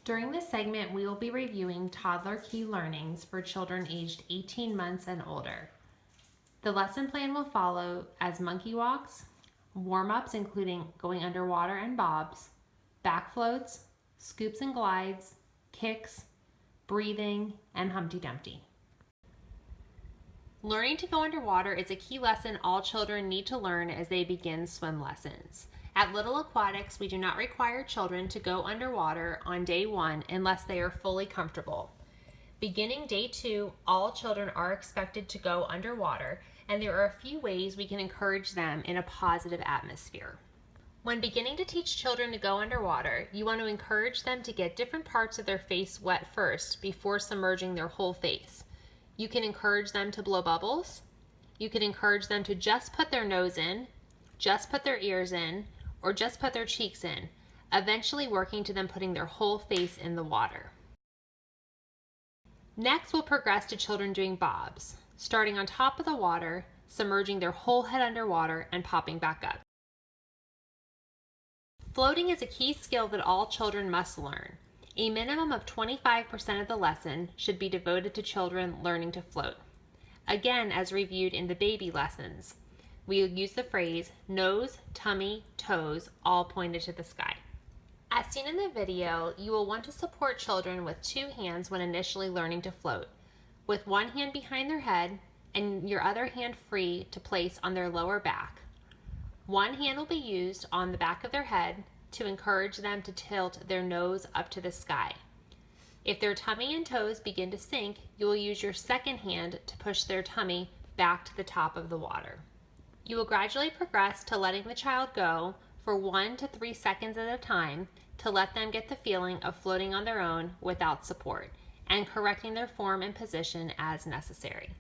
During this segment, we will be reviewing toddler key learnings for children aged 18 months and older. The lesson plan will follow as monkey walks, warm-ups including going underwater and bobs, back floats, scoops and glides, kicks, breathing, and Humpty Dumpty. Learning to go underwater is a key lesson all children need to learn as they begin swim lessons. At Little Aquatics, we do not require children to go underwater on day 1 unless they are fully comfortable. Beginning day 2, all children are expected to go underwater, and there are a few ways we can encourage them in a positive atmosphere. When beginning to teach children to go underwater, you want to encourage them to get different parts of their face wet first before submerging their whole face. You can encourage them to blow bubbles. You can encourage them to just put their nose in, just put their ears in, or just put their cheeks in, eventually working to them putting their whole face in the water. Next, we'll progress to children doing bobs, starting on top of the water, submerging their whole head underwater, and popping back up. Floating is a key skill that all children must learn. A minimum of 25% of the lesson should be devoted to children learning to float. Again, as reviewed in the baby lessons, we use the phrase nose, tummy, toes, all pointed to the sky. As seen in the video, you will want to support children with 2 hands when initially learning to float, with one hand behind their head and your other hand free to place on their lower back. One hand will be used on the back of their head to encourage them to tilt their nose up to the sky. If their tummy and toes begin to sink, you will use your second hand to push their tummy back to the top of the water. You will gradually progress to letting the child go for 1 to 3 seconds at a time to let them get the feeling of floating on their own without support, and correcting their form and position as necessary.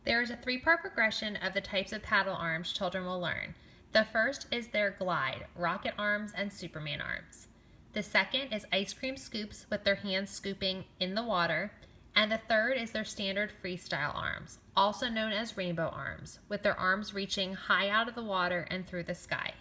There is a 3-part progression of the types of paddle arms children will learn. The first is their glide, rocket arms, and Superman arms. The second is ice cream scoops with their hands scooping in the water. And the third is their standard freestyle arms, also known as rainbow arms, with their arms reaching high out of the water and through the sky.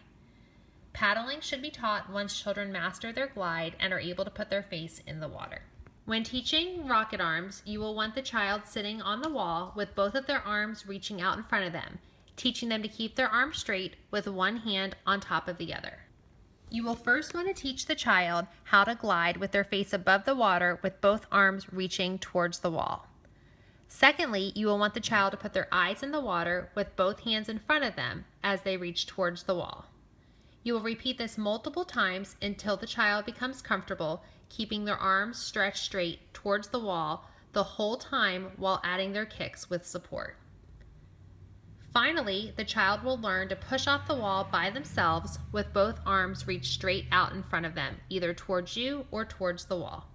Paddling should be taught once children master their glide and are able to put their face in the water. When teaching rocket arms, you will want the child sitting on the wall with both of their arms reaching out in front of them, teaching them to keep their arms straight with one hand on top of the other. You will first want to teach the child how to glide with their face above the water with both arms reaching towards the wall. Secondly, you will want the child to put their eyes in the water with both hands in front of them as they reach towards the wall. You will repeat this multiple times until the child becomes comfortable keeping their arms stretched straight towards the wall the whole time while adding their kicks with support. Finally, the child will learn to push off the wall by themselves with both arms reached straight out in front of them, either towards you or towards the wall.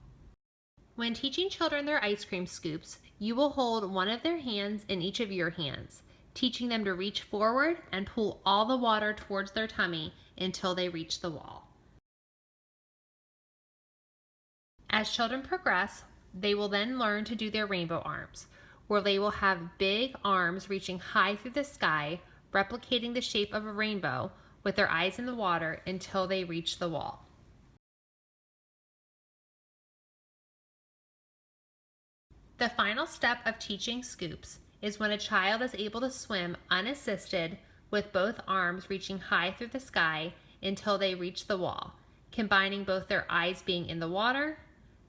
When teaching children their ice cream scoops, you will hold one of their hands in each of your hands, teaching them to reach forward and pull all the water towards their tummy until they reach the wall. As children progress, they will then learn to do their rainbow arms, where they will have big arms reaching high through the sky, replicating the shape of a rainbow with their eyes in the water until they reach the wall. The final step of teaching scoops is when a child is able to swim unassisted with both arms reaching high through the sky until they reach the wall, combining both their eyes being in the water,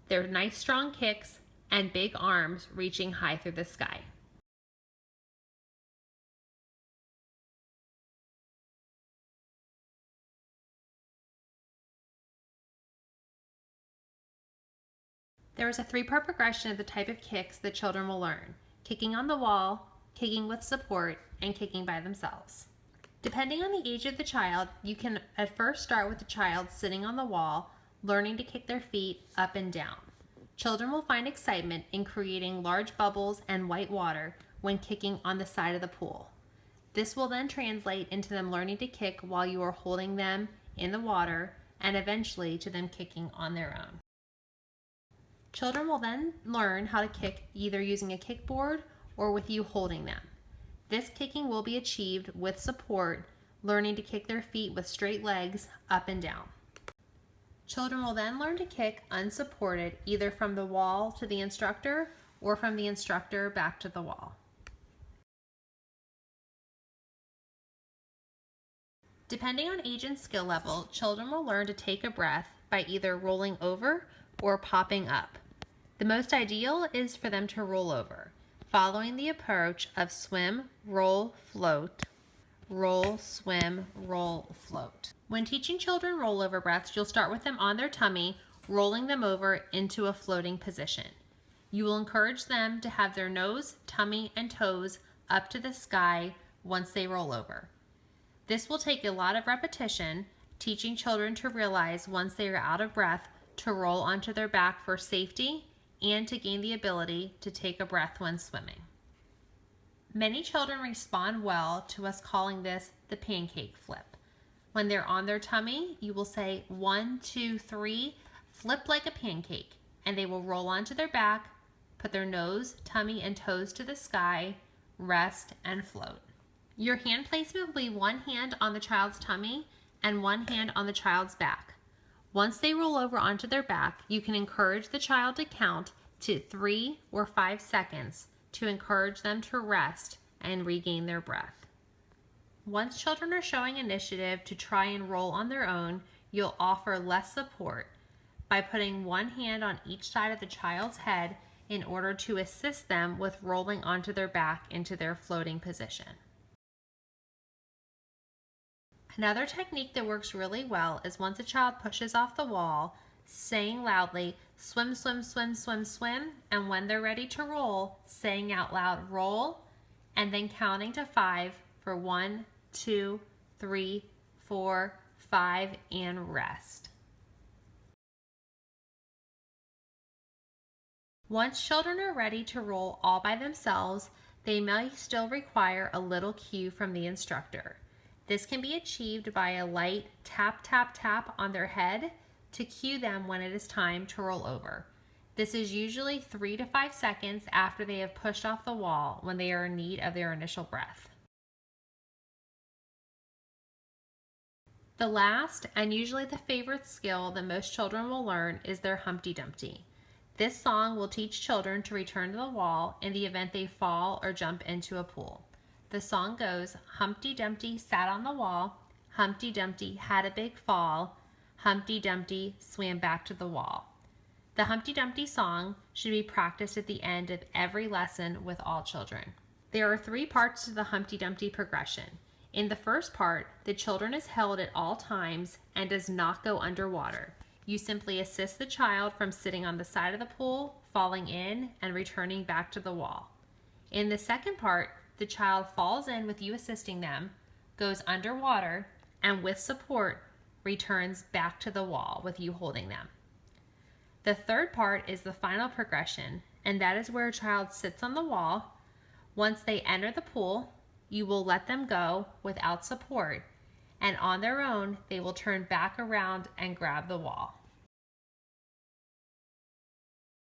their nice strong kicks, and big arms reaching high through the sky. There is a 3-part progression of the type of kicks that children will learn: kicking on the wall, kicking with support, and kicking by themselves. Depending on the age of the child, you can at first start with the child sitting on the wall, learning to kick their feet up and down. Children will find excitement in creating large bubbles and white water when kicking on the side of the pool. This will then translate into them learning to kick while you are holding them in the water and eventually to them kicking on their own. Children will then learn how to kick either using a kickboard or with you holding them. This kicking will be achieved with support, learning to kick their feet with straight legs up and down. Children will then learn to kick unsupported either from the wall to the instructor or from the instructor back to the wall. Depending on age and skill level, children will learn to take a breath by either rolling over or popping up. The most ideal is for them to roll over, following the approach of swim, roll, float, roll, swim, roll, float. When teaching children rollover breaths, you'll start with them on their tummy, rolling them over into a floating position. You will encourage them to have their nose, tummy, and toes up to the sky once they roll over. This will take a lot of repetition, teaching children to realize once they are out of breath to roll onto their back for safety and to gain the ability to take a breath when swimming. Many children respond well to us calling this the pancake flip. When they're on their tummy, you will say 1, 2, 3, flip like a pancake, and they will roll onto their back, put their nose, tummy, and toes to the sky, rest, and float. Your hand placement will be one hand on the child's tummy and one hand on the child's back. Once they roll over onto their back, you can encourage the child to count to 3 or 5 seconds to encourage them to rest and regain their breath. Once children are showing initiative to try and roll on their own, you'll offer less support by putting one hand on each side of the child's head in order to assist them with rolling onto their back into their floating position. Another technique that works really well is once a child pushes off the wall, saying loudly, swim, swim, swim, swim, swim, and when they're ready to roll, saying out loud, roll, and then counting to 5 for 1, 2, 3, 4, 5, and rest. Once children are ready to roll all by themselves, they may still require a little cue from the instructor. This can be achieved by a light tap, tap, tap on their head to cue them when it is time to roll over. This is usually 3 to 5 seconds after they have pushed off the wall when they are in need of their initial breath. The last, and usually the favorite skill that most children will learn is their Humpty Dumpty. This song will teach children to return to the wall in the event they fall or jump into a pool. The song goes, Humpty Dumpty sat on the wall, Humpty Dumpty had a big fall, Humpty Dumpty swam back to the wall. The Humpty Dumpty song should be practiced at the end of every lesson with all children. There are 3 parts to the Humpty Dumpty progression. In the first part, the children is held at all times and does not go underwater. You simply assist the child from sitting on the side of the pool, falling in, and returning back to the wall. In the second part, the child falls in with you assisting them, goes underwater, and with support, returns back to the wall with you holding them. The third part is the final progression, and that is where a child sits on the wall. Once they enter the pool, you will let them go without support, and on their own, they will turn back around and grab the wall.